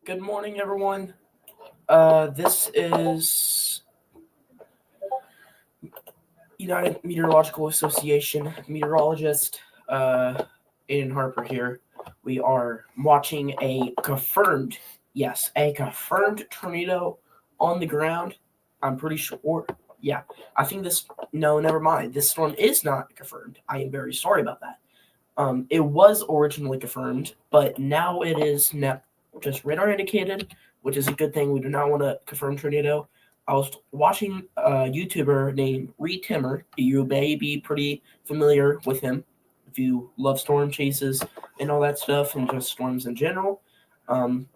Good morning, everyone. This is United Meteorological Association meteorologist Aiden Harper here. We are watching a confirmed tornado on the ground. I'm pretty sure. Yeah, I think this. No, never mind. This storm is not confirmed. I am very sorry about that. It was originally confirmed, but now it is now just radar indicated, which is a good thing. We do not want to confirm tornado. I was watching a YouTuber named Reed Timmer. You may be pretty familiar with him if you love storm chases and all that stuff, and just storms in general. Um,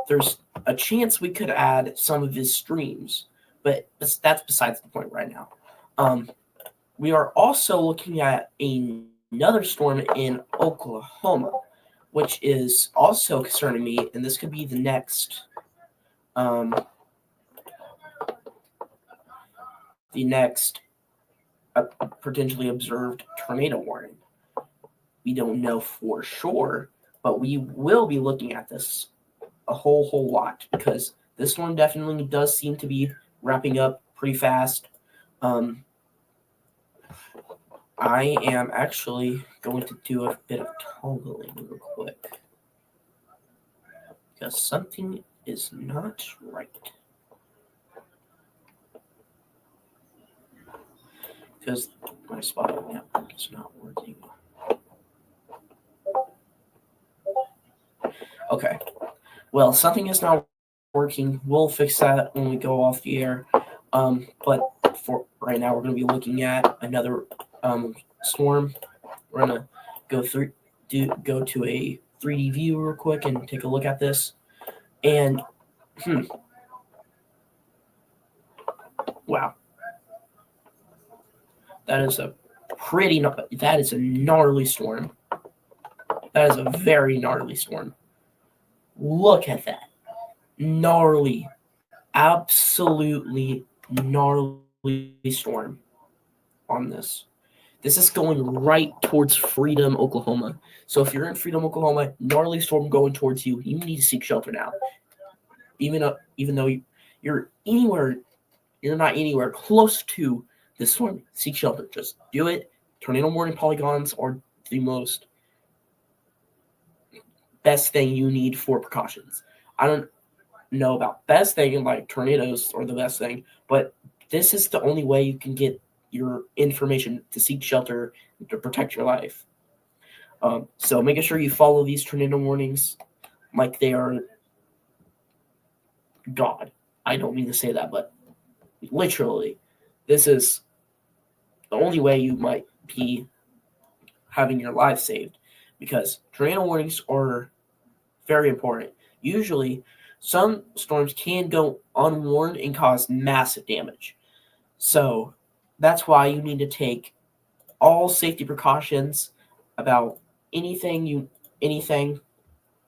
there's a chance we could add some of his streams, but that's besides the point right now. Um, we are also looking at another storm in Oklahoma, which is also concerning me, and this could be um, the next potentially observed tornado warning. We don't know for sure, but we will be looking at this a whole lot because this one definitely does seem to be wrapping up pretty fast. I am actually going to do a bit of toggling real quick because something is not right. Because my spotlight network is not working. Okay. Well, something is not working. We'll fix that when we go off the air. But for right now, we're going to be looking at another storm. We're going to go to a 3D view real quick and take a look at this. And wow, that is a gnarly storm. That is a very gnarly storm. Look at that. Gnarly. Absolutely gnarly storm on this. This is going right towards Freedom, Oklahoma. So if you're in Freedom, Oklahoma, gnarly storm going towards you, you need to seek shelter now. Even though you're not anywhere close to this storm, seek shelter. Just do it. Tornado warning polygons are the most best thing you need for precautions. I don't know about best thing, like tornadoes are the best thing, but this is the only way you can get your information to seek shelter to protect your life. So making sure you follow these tornado warnings like they are God. I don't mean to say that, but literally, this is the only way you might be having your life saved, because tornado warnings are very important. Usually, some storms can go unwarned and cause massive damage. So that's why you need to take all safety precautions about anything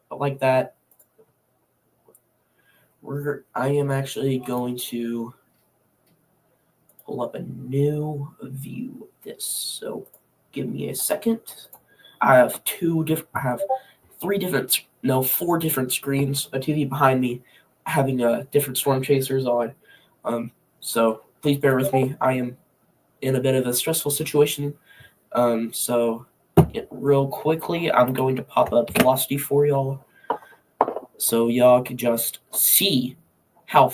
like that. I am actually going to pull up a new view of this. So give me a second. I have four different screens, a TV behind me having different storm chasers on. So please bear with me. I am in a bit of a stressful situation. So real quickly, I'm going to pop up velocity for y'all, so y'all can just see how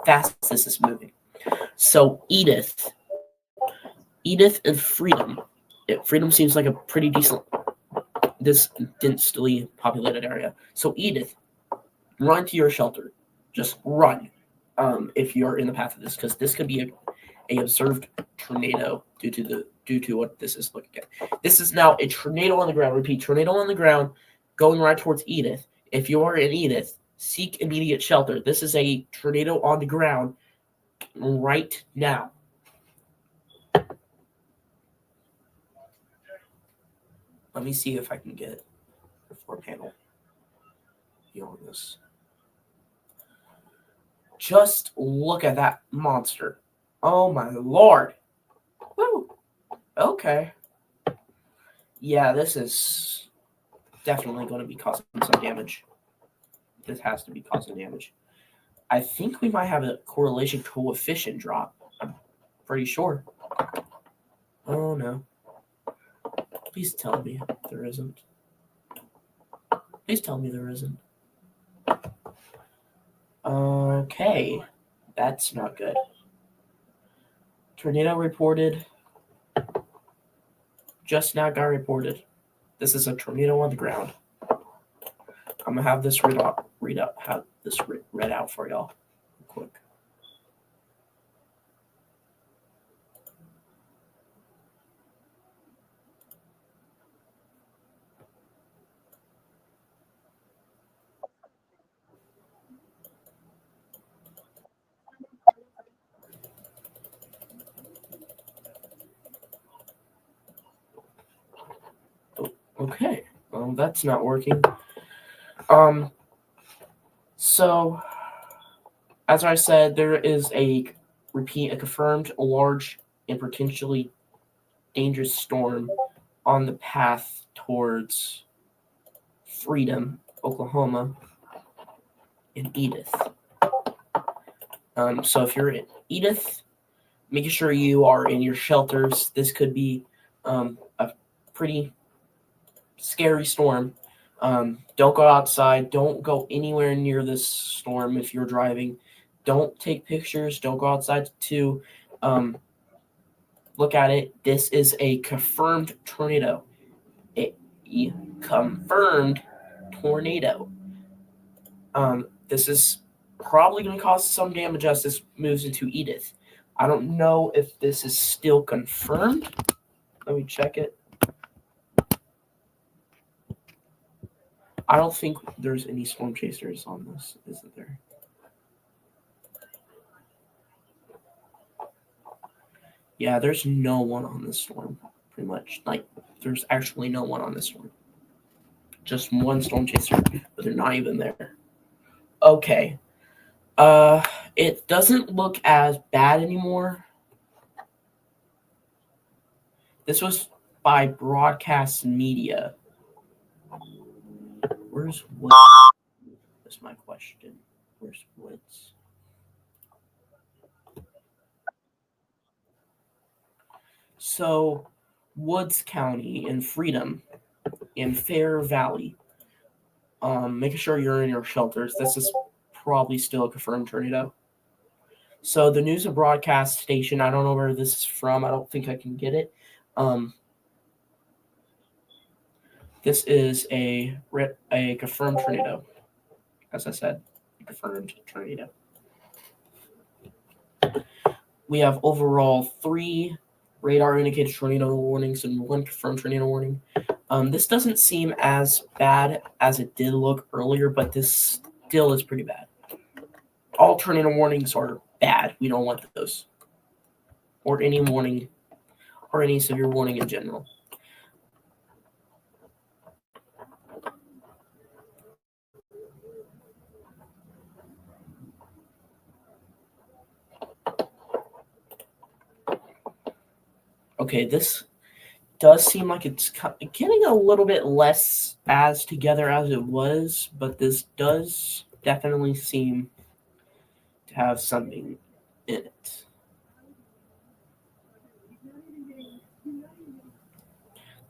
fast this is moving. So Edith and Freedom. Freedom seems like a pretty this densely populated area. So Edith, run to your shelter. Just run. If you're in the path of this, because this could be a observed tornado due to what this is looking at. This is now a tornado on the ground. Repeat, tornado on the ground, going right towards Edith. If you are in Edith, seek immediate shelter. This is a tornado on the ground right now. Let me see if I can get the floor panel on this. Just look at that monster. Oh my lord. Woo. Okay. Yeah, this is definitely going to be causing some damage. This has to be causing damage. I think we might have a correlation coefficient drop. I'm pretty sure. Oh no. Please tell me there isn't. Please tell me there isn't. Okay. That's not good. Tornado reported. Just now got reported. This is a tornado on the ground. I'm gonna have this read out for y'all real quick. Okay, that's not working. So, as I said, there is a confirmed large and potentially dangerous storm on the path towards Freedom, Oklahoma, and Edith. So if you're in Edith, making sure you are in your shelters. This could be a pretty scary storm. Don't go outside. Don't go anywhere near this storm if you're driving. Don't take pictures. Don't go outside to look at it. This is a confirmed tornado. A confirmed tornado. This is probably going to cause some damage as this moves into Edith. I don't know if this is still confirmed. Let me check it. I don't think there's any storm chasers on this, isn't there? Yeah, there's no one on this storm, pretty much. Like, there's actually no one on this storm. Just one storm chaser, but they're not even there. Okay. It doesn't look as bad anymore. This was by Broadcast Media. Where's Woods? That's my question. Where's Woods? So, Woods County in Freedom in Fair Valley. Making sure you're in your shelters. This is probably still a confirmed tornado. So the news and broadcast station, I don't know where this is from. I don't think I can get it. This is a confirmed tornado. As I said, a confirmed tornado. We have overall 3 radar indicated tornado warnings and 1 confirmed tornado warning. This doesn't seem as bad as it did look earlier, but this still is pretty bad. All tornado warnings are bad. We don't want those. Or any warning, or any severe warning in general. Okay, this does seem like it's getting a little bit less as together as it was, but this does definitely seem to have something in it.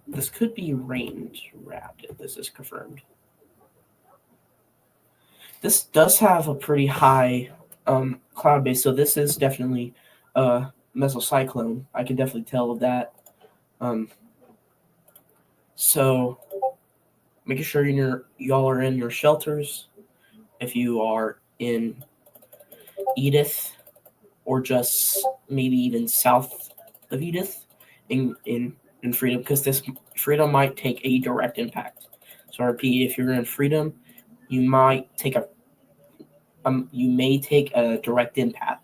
This could be range wrapped if this is confirmed. This does have a pretty high cloud base, so this is definitely a mesocyclone. I can definitely tell of that. So making sure y'all are in your shelters. If you are in Edith or just maybe even south of Edith in Freedom, because this Freedom might take a direct impact. So I repeat, if you're in Freedom, you might take you may take a direct impact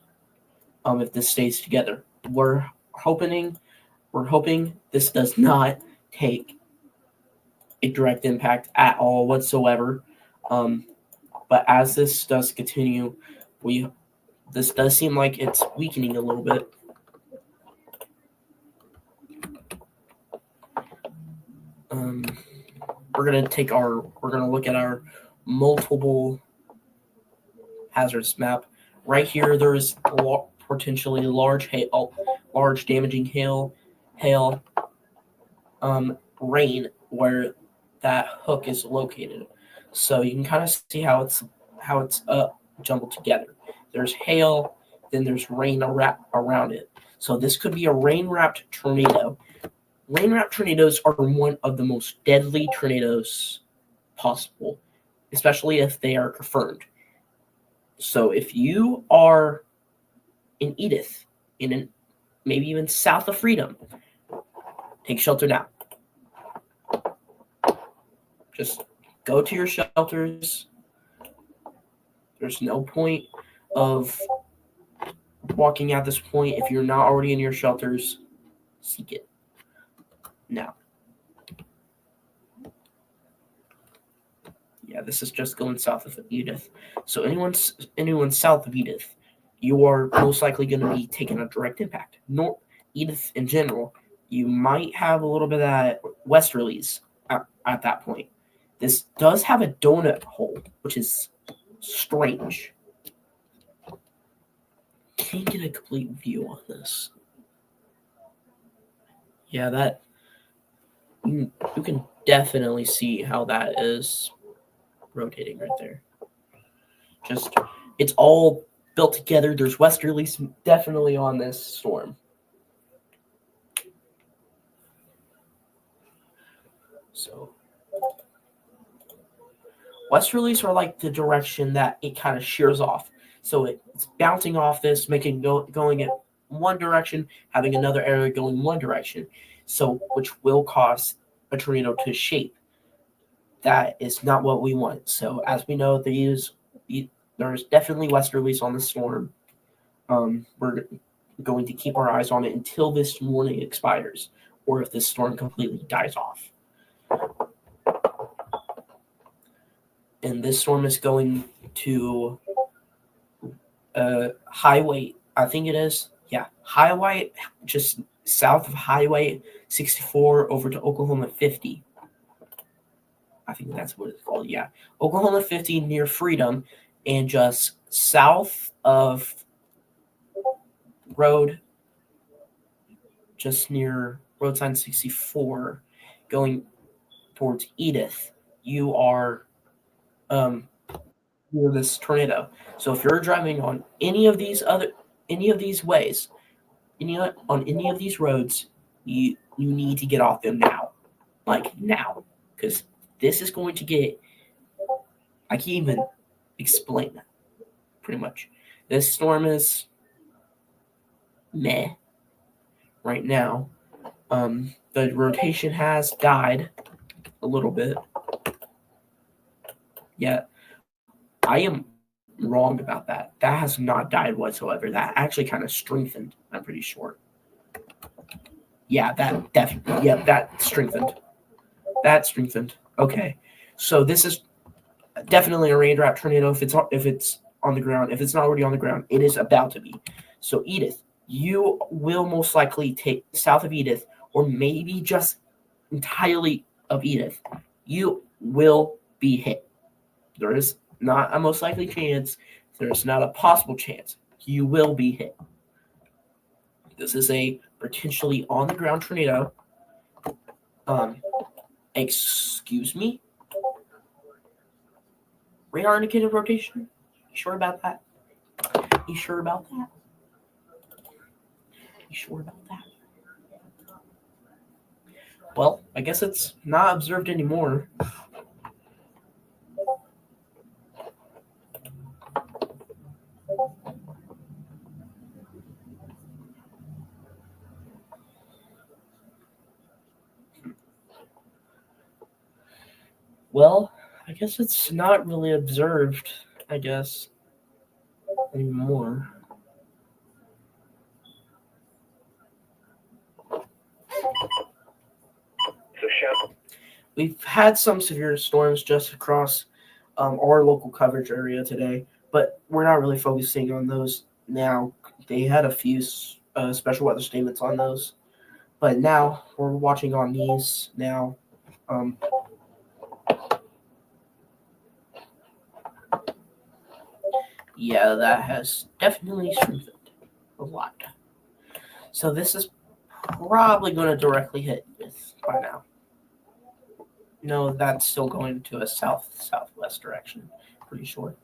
if this stays together. We're hoping this does not take a direct impact at all whatsoever. But as this does continue, this does seem like it's weakening a little bit. we're gonna look at our multiple hazards map. Right here, there's potentially large damaging hail, rain where that hook is located. So you can kind of see how it's jumbled together. There's hail, then there's rain around it. So this could be a rain-wrapped tornado. Rain-wrapped tornadoes are one of the most deadly tornadoes possible, especially if they are confirmed. So if you are in Edith, maybe even south of Freedom, take shelter now. Just go to your shelters. There's no point of walking at this point. If you're not already in your shelters, seek it now. Yeah, this is just going south of Edith. So anyone south of Edith, you are most likely going to be taking a direct impact. Edith in general, you might have a little bit of that westerlies at that point. This does have a donut hole, which is strange. Can't get a complete view on this. Yeah, that you can definitely see how that is rotating right there. Just, it's all built together. There's westerlies definitely on this storm. So westerlies are like the direction that it kind of shears off. So it's bouncing off this, going in one direction, having another area going one direction. So which will cause a tornado to shape. That is not what we want. So as we know, there's definitely westerlies on the storm. We're going to keep our eyes on it until this warning expires, or if this storm completely dies off. And this storm is going to Highway, I think it is. Yeah, Highway, just south of Highway 64 over to Oklahoma 50. I think that's what it's called. Yeah, Oklahoma 50 near Freedom, and just south of road, just near road sign 64, going towards Edith. You are near this tornado. So if you're driving on any of these ways, on any of these roads, you need to get off them now, like now, because this is going to get. I can't even explain that. Pretty much, this storm is meh right now. The rotation has died a little bit. Yeah, I am wrong about that. That has not died whatsoever. That actually kind of strengthened, I'm pretty sure. Yeah, that strengthened. That strengthened. Okay. So this is definitely a raindrop tornado if it's on the ground. If it's not already on the ground, it is about to be. So Edith, you will most likely take south of Edith, or maybe just entirely of Edith. You will be hit. There is not a most likely chance. There's not a possible chance. You will be hit. This is a potentially on-the-ground tornado. Excuse me? Radar indicated rotation? You sure about that? You sure about that? You sure about that? Well, I guess it's not observed anymore. Well, I guess it's not really observed, I guess, anymore. We've had some severe storms just across our local coverage area today, but we're not really focusing on those now. They had a few special weather statements on those, but now we're watching on these now. Yeah, that has definitely strengthened a lot. So this is probably going to directly hit Edith by now. No, that's still going to a southwest direction. Pretty sure.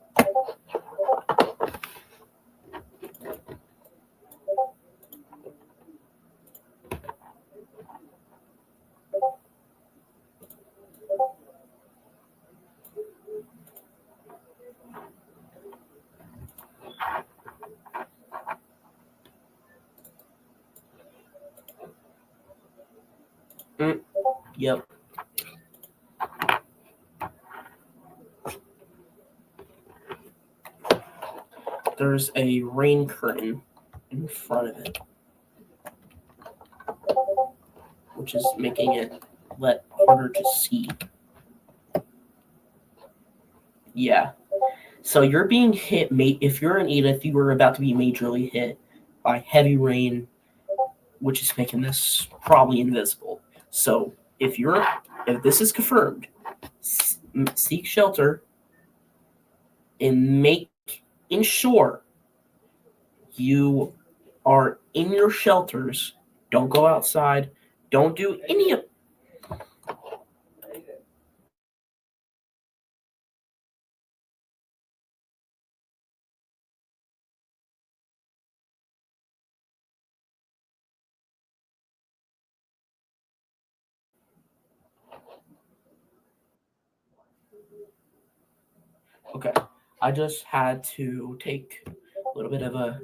Yep. There's a rain curtain in front of it, which is making it harder to see. Yeah. So you're being hit, if you're an Edith, you were about to be majorly hit by heavy rain, which is making this probably invisible. So if this is confirmed, seek shelter and ensure you are in your shelters. Don't go outside. Don't do any of. Okay, I just had to take a little bit of a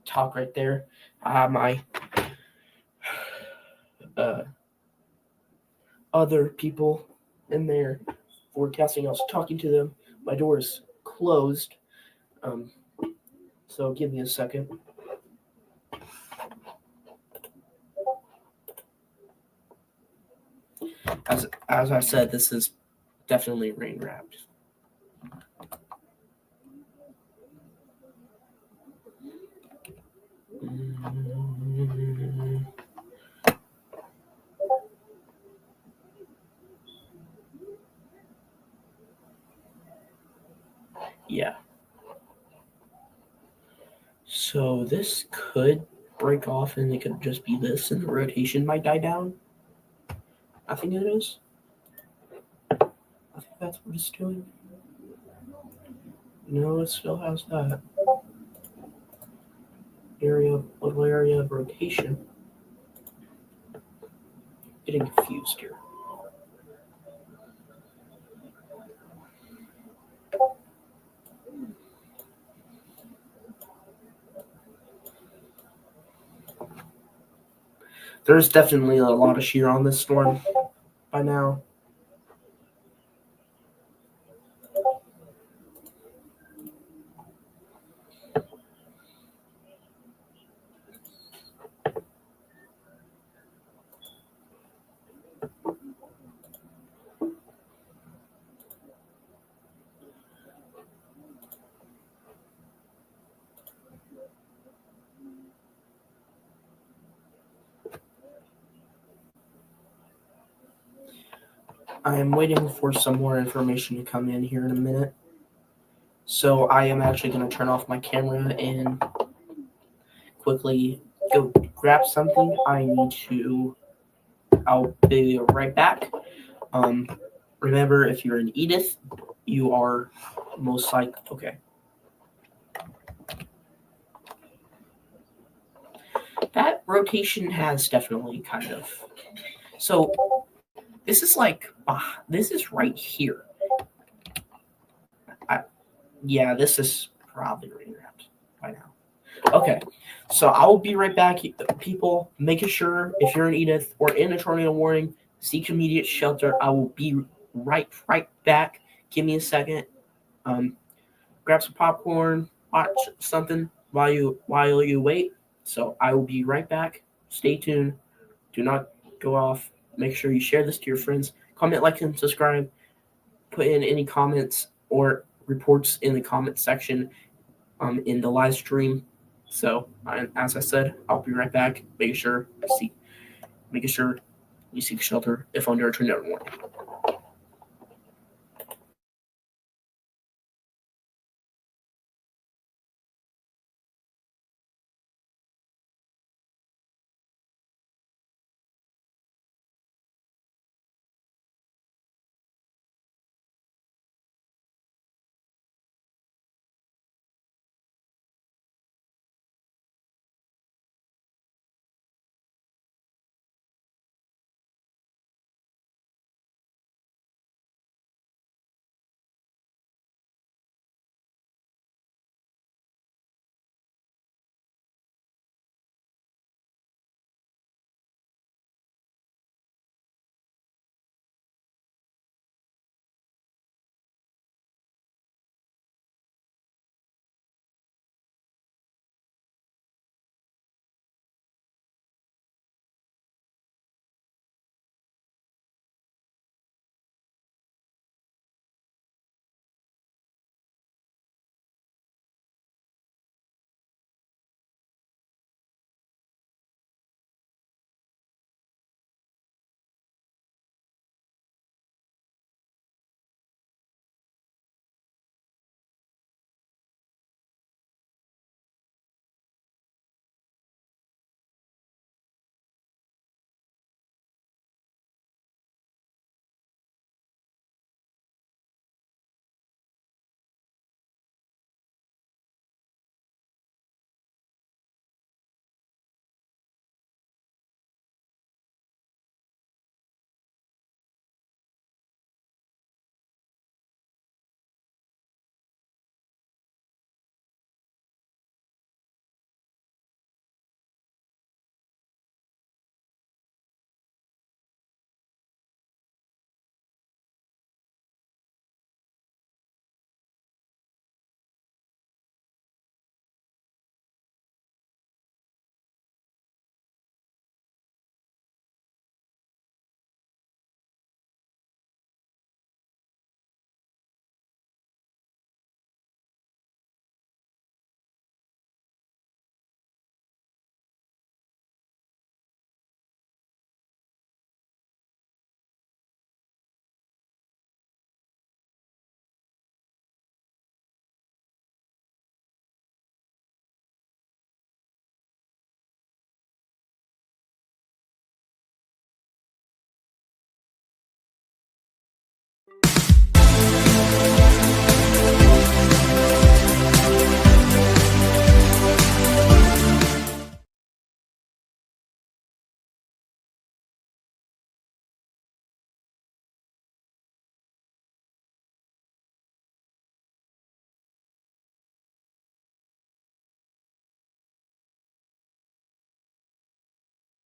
talk right there. My other people in there forecasting. I was talking to them. My door is closed. So give me a second. As I said, this is definitely rain wrapped. Yeah. So this could break off and it could just be this and the rotation might die down. I think it is. I think that's what it's doing. No, it still has that little area of rotation. Getting confused here. There's definitely a lot of shear on this storm by now. I am waiting for some more information to come in here in a minute. So I am actually going to turn off my camera and quickly go grab something. I'll be right back. Remember, if you're an Edith, you are most likely, okay. That rotation has definitely kind of, so this is right here. Yeah, this is probably rain wrapped by now. Okay, so I'll be right back. People, making sure if you're an Edith or in a tornado warning, seek immediate shelter. I will be right back. Give me a second. Grab some popcorn, watch something while you wait. So I will be right back. Stay tuned. Do not go off. Make sure you share this to your friends. Comment, like, and subscribe. Put in any comments or reports in the comment section in the live stream. So, as I said, I'll be right back. Making sure you seek shelter if under a tornado warning.